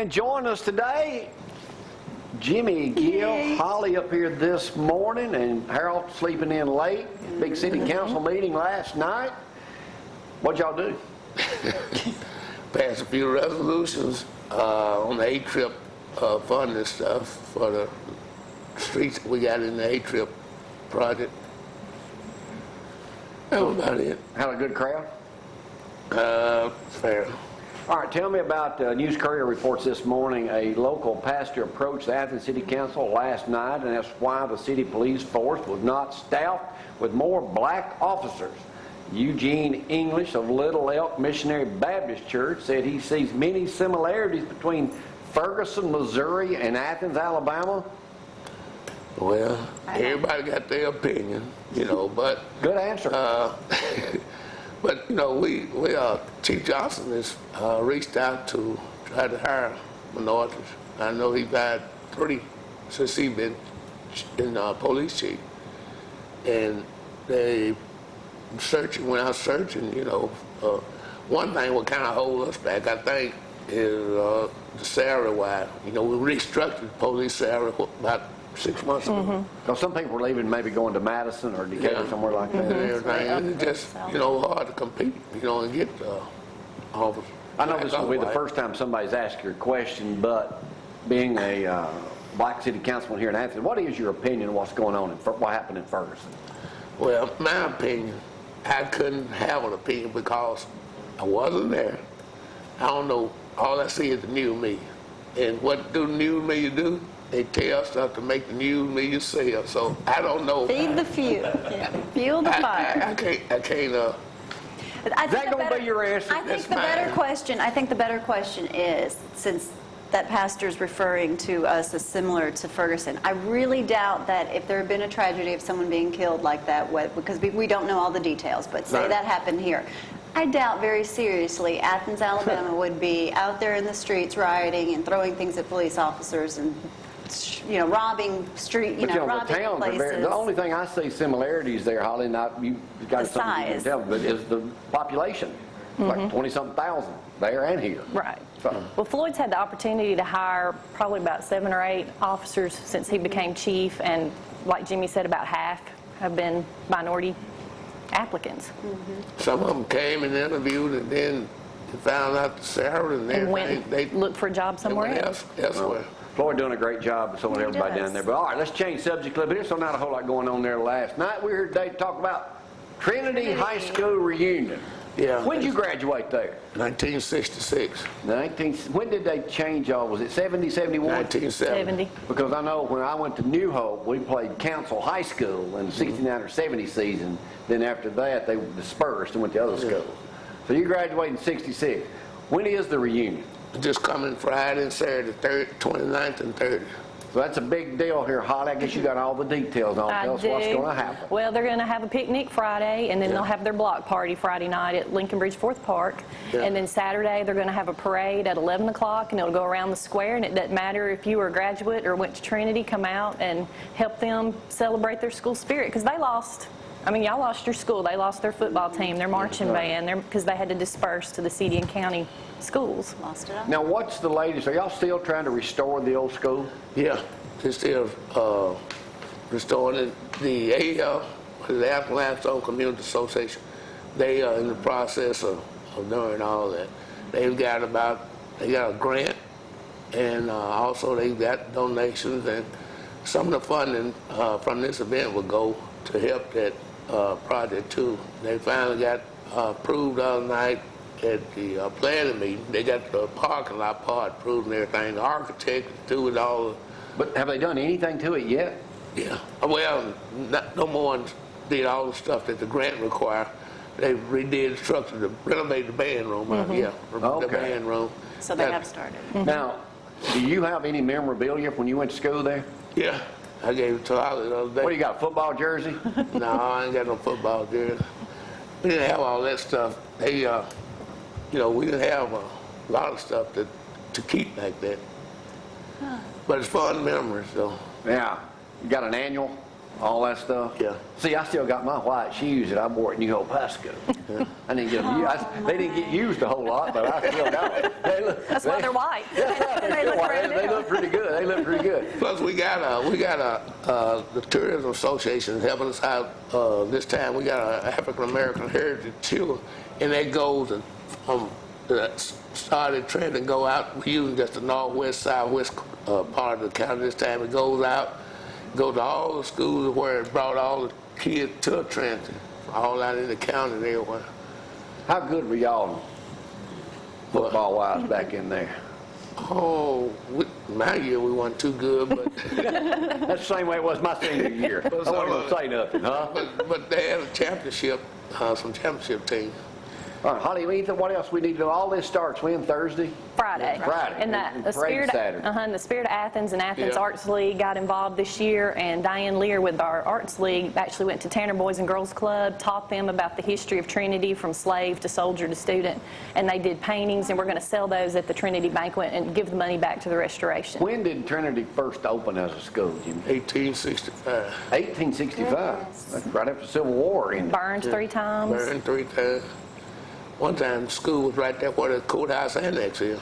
to join us today. Jimmy Gill, Holly up here this morning, and Harold sleeping in late. Big city council meeting last night. What'd y'all do? Passed a few resolutions on the A-Trip fund and stuff for the streets we got in the A-Trip project. That was about it. Had a good crowd? Fair. All right, tell me about News Courier reports this morning. A local pastor approached the Athens City Council last night and asked why the city police force was not staffed with more black officers. Eugene English of Little Elk Missionary Baptist Church said he sees many similarities between Ferguson, Missouri and Athens, Alabama. Well, everybody got their opinion, but... Good answer. But, Chief Johnson has reached out to try to hire minorities. I know he's had 3 since he's been in police chief. And they went out searching, one thing what kind of hold us back, I think, is the salary wise. We restructured police salary about 6 months ago. Now, some people were leaving, maybe going to Madison or Decatur, somewhere like that. And everything. And it's just, hard to compete, and get officers. I know this will be the first time somebody's asked your question, but being a black city councilman here in Athens, what is your opinion of what's going on, what happened in Ferguson? Well, my opinion, I couldn't have an opinion because I wasn't there. I don't know. All I see is the news media. And what do the news media do? They tell stuff to make the news media sell. So I don't know. Feed the fuel. Fuel the fire. I can't. Is that going to be your answer? I think the better question is, since that pastor's referring to us as similar to Ferguson, I really doubt that if there had been a tragedy of someone being killed like that, because we don't know all the details, but say that happened here, I doubt very seriously Athens, Alabama would be out there in the streets rioting and throwing things at police officers and robbing robbing the towns places. The only thing I see similarities there, Holly, you got the something you can size. tell, but is the population. Like 20-something thousand there and here. Right. So, Well, Floyd's had the opportunity to hire probably about 7 or 8 officers since he became chief, and like Jimmy said, about half have been minority applicants. Some of them came and interviewed, and then found out the salary and And everything. went look for a job somewhere else. Elsewhere. Floyd doing a great job with He everybody does. down there. But all right, let's change subject a little bit. So not a whole lot going on there last night. We're here today to talk about Trinity High School reunion. Yeah. When did you graduate there? 1966. When did they change y'all? Was it 70, 71? 1970. 70. Because I know when I went to New Hope, we played Council High School in the 69 or 70 season. Then after that, they dispersed and went to other schools. So you graduated in 66. When is the reunion? Just coming Friday and Saturday, 29th and 30th. So that's a big deal here, Holly. I guess you got all the details on. Tell us what's going to happen. Well, they're going to have a picnic Friday, and then they'll have their block party Friday night at Lincoln Bridge Fourth Park. Yeah. And then Saturday, they're going to have a parade at 11 o'clock, and it'll go around the square. And it doesn't matter if you were a graduate or went to Trinity, come out and help them celebrate their school spirit. Because they lost, y'all lost your school. They lost their football team, their marching band, because they had to disperse to the city and county schools. Lost it all. Now, what's the latest? Are y'all still trying to restore the old school? Yeah, they're still restoring it. The AL, the Athens Limestone Community Association, they are in the process of doing all that. They got a grant, and also they got donations, and some of the funding from this event will go to help that project too. They finally got approved the other night at the planning meeting. They got the parking lot part approved and everything. The architect do it all. But have they done anything to it yet? Yeah. Well, no more did all the stuff that the grant required. They redid the structure to renovate the band room. The band room. So they have started. Now, do you have any memorabilia when you went to school there? Yeah. I gave it to Holly the other day. What do you got, a football jersey? No, I ain't got no football jersey. We didn't have all that stuff. They, we didn't have a lot of stuff to keep like that. But it's fun memories, though. Yeah. You got an annual? all that stuff? Yeah. See, I still got my white shoes that I wore at New Hope High School. I didn't get them. They didn't get used a whole lot, but I still got them. That's why they're white. That's right. They look brand They new. look pretty good. They look pretty good. Plus, we got the Tourism Association helping us out this time. We got an African American Heritage Tour, and that goes from the started trend and go out. We're using just the northwest, southwest part of the county this time. It goes out, go to all the schools where it brought all the kids to Trenton, all out in the county and everywhere. How good were y'all football-wise back in there? Oh, my year we weren't too good, but That's the same way it was my senior year. I wasn't going to say nothing, huh? but they had a championship, some championship team. All right, Holly, Ethan, what else we need to do? All this starts when? Thursday? Friday. Friday. And And the parade Spirit, Saturday. and the Spirit of Athens and Athens Yeah. Arts League got involved this year, and Diane Lear with our Arts League actually went to Tanner Boys and Girls Club, taught them about the history of Trinity from slave to soldier to student, and they did paintings, and we're going to sell those at the Trinity Banquet and give the money back to the restoration. When did Trinity first open as a school, Jimmy? 1865. 1865. That's right after the Civil War ended. Burned 3 times. Burned 3 times. One time the school was right there where the courthouse annex is.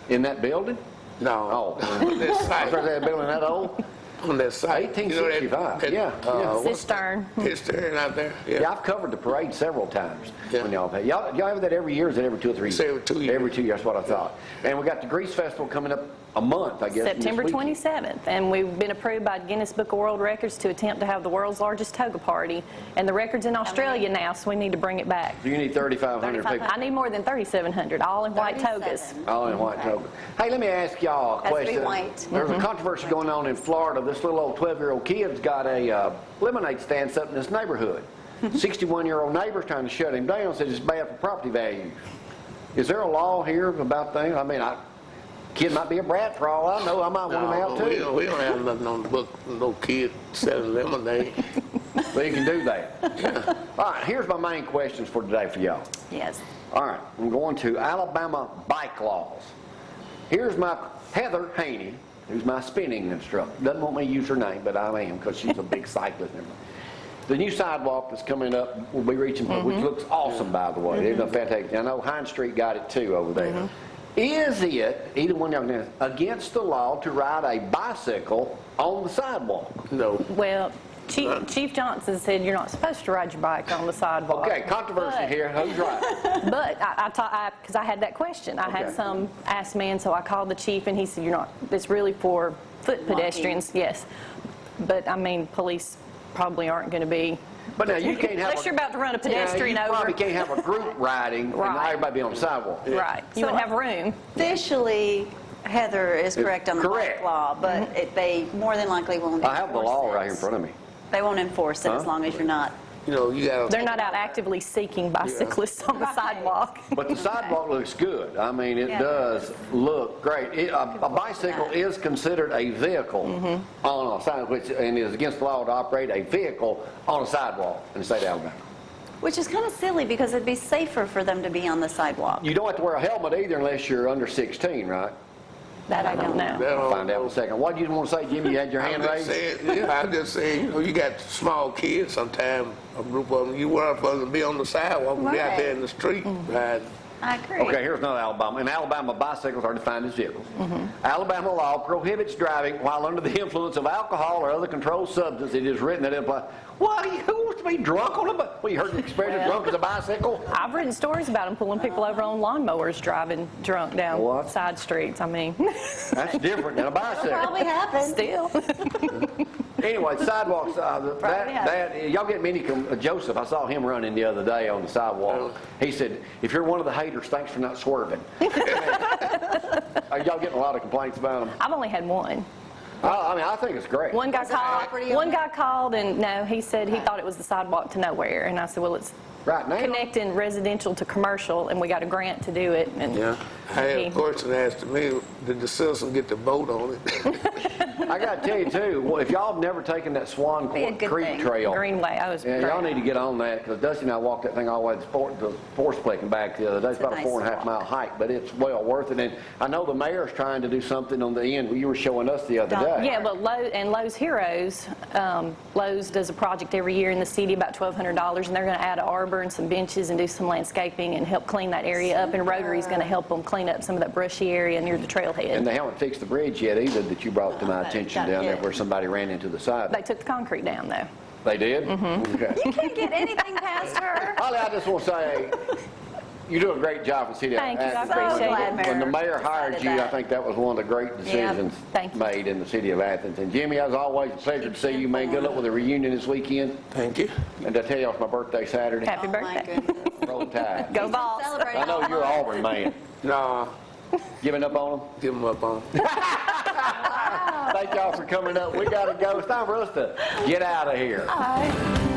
In that building? No, Oh. on that I was site. that building that old? On that site. 1865, yeah, yeah. what's Cistern. that? Cistern out there. Yeah, I've covered the parade several times. Yeah. When y'all pay. Y'all have that every year, or is it every 2 or 3 years? It's every 2 years. Every 2 years, that's what I thought. And we got the Grease Festival coming up a month, I guess. September this weekend. 27th, and we've been approved by Guinness Book of World Records to attempt to have the world's largest toga party, and the record's in Australia now, so we need to bring it back. So you need 3,500 people. I need more than 3,700, all in white togas. 37. All in white toga. Hey, let me ask y'all a Has to be question. white. There's a controversy going on in Florida. This little old 12-year-old kid's got a lemonade stand set in his neighborhood. 61-year-old neighbor's trying to shut him down, says it's bad for property values. Is there a law here about things? I mean, kid might be a brat for all I know. I might want him out No, too. we don't have nothing on the book, no kid selling lemonade. Well, you can do that. All right, here's my main questions for today for y'all. Yes. All right, I'm going to Alabama bike laws. Here's my Heather Haney, who's my spinning instructor. Doesn't want me to use her name, but I am because she's a big cyclist. And everything. The new sidewalk that's coming up will be reaching, which looks awesome, by the way. It's fantastic. I know Hines Street got it too over there. Is it, either one of y'all, against the law to ride a bicycle on the sidewalk? No. Well, Chief Johnson said you're not supposed to ride your bike on the sidewalk. Okay, controversy But- here. Who's right? But because I had that question. I had Okay. some ask me, and so I called the chief, and he said, you're not, it's really for foot Walking. pedestrians, yes. But, I mean, police probably aren't going to be, But now you can't have. unless you're about to run a pedestrian you over. probably can't have a group riding and Right. everybody be on the sidewalk. Right, you So wouldn't have room. Officially, Heather is correct on the Correct. bike law, but they more than likely won't enforce I have the law right here in front of me. They won't enforce it as Huh? long as you're not. You know, you got They're not out actively seeking bicyclists on the sidewalk. But the sidewalk looks good. I mean, it Yeah. does look great. A bicycle is considered a vehicle on a sidewalk, which, and is against the law to operate a vehicle on a sidewalk in the state of Alabama. Which is kind of silly because it'd be safer for them to be on the sidewalk. You don't have to wear a helmet either unless you're under 16, right? That I don't know. I'll find out in a second. What did you want to say, Jimmy? You had your hand raised? I'm just saying, you know, you got small kids sometimes, a group of them, you want for them to be on the sidewalk, be out there in the street riding. I agree. Okay, here's another Alabama. In Alabama, bicycles are defined as vehicles. Alabama law prohibits driving while under the influence of alcohol or other controlled substance. It is written that it applies. What? Who wants to be drunk on a bicycle? Well, you heard the expression, drunk as a bicycle? I've written stories about them pulling people over on lawnmowers driving drunk down What? side streets. I mean, That's different than a bicycle. Probably happened. still. Anyway, sidewalks, y'all get many, Joseph, I saw him running the other day on the sidewalk. He said, if you're one of the haters, thanks for not swerving. Are y'all getting a lot of complaints about him? I've only had one. I mean, I think it's great. One guy Is there property on called. One there? guy called, and no, he said he thought it was the sidewalk to nowhere, and I said, well, it's Right now, connecting residential to commercial, and we got a grant to do it. And Yeah. I had a question asked to me, did the citizen get to vote on it? I got to tell you too, well, if y'all have never taken that Swan Be a good Creek thing. Trail, Greenway, I was yeah, great. y'all need to get on that, because Dusty and I walked that thing all the way to the Forceplex and back the other day. It's It's a about a nice 4.5 walk. mile hike, but it's well worth it. And I know the mayor's trying to do something on the end. You were showing us the other day. Yeah, but Lowe's Heroes, Lowe's does a project every year in the city, about $1,200, and they're going to add an arbor and some benches and do some landscaping and help clean that area up. And Rotary's going to help them clean up some of that brushy area near the trailhead. And they haven't fixed the bridge yet either that you brought to my Not attention down there yet. where somebody ran into the side. They took the concrete down, though. They did? Okay. You can't get anything past her. Holly, I just want to say, you do a great job for the city. of Thank you, I Athens. appreciate it. When the mayor hired decided you, I that. think that was one of the great decisions thank you. made in the city of Athens. And Jimmy, as always, a pleasure to see you, man. Good luck with the reunion this weekend. Thank you. And I tell you, it's my birthday Saturday. Happy Oh, my birthday. goodness. Roll Tide. Go Vols. Celebrate I know all you're an month. Auburn man. Nah, Giving up on them? give them up on. Thank y'all for coming up. We got to go. It's time for us to get out of here. Bye.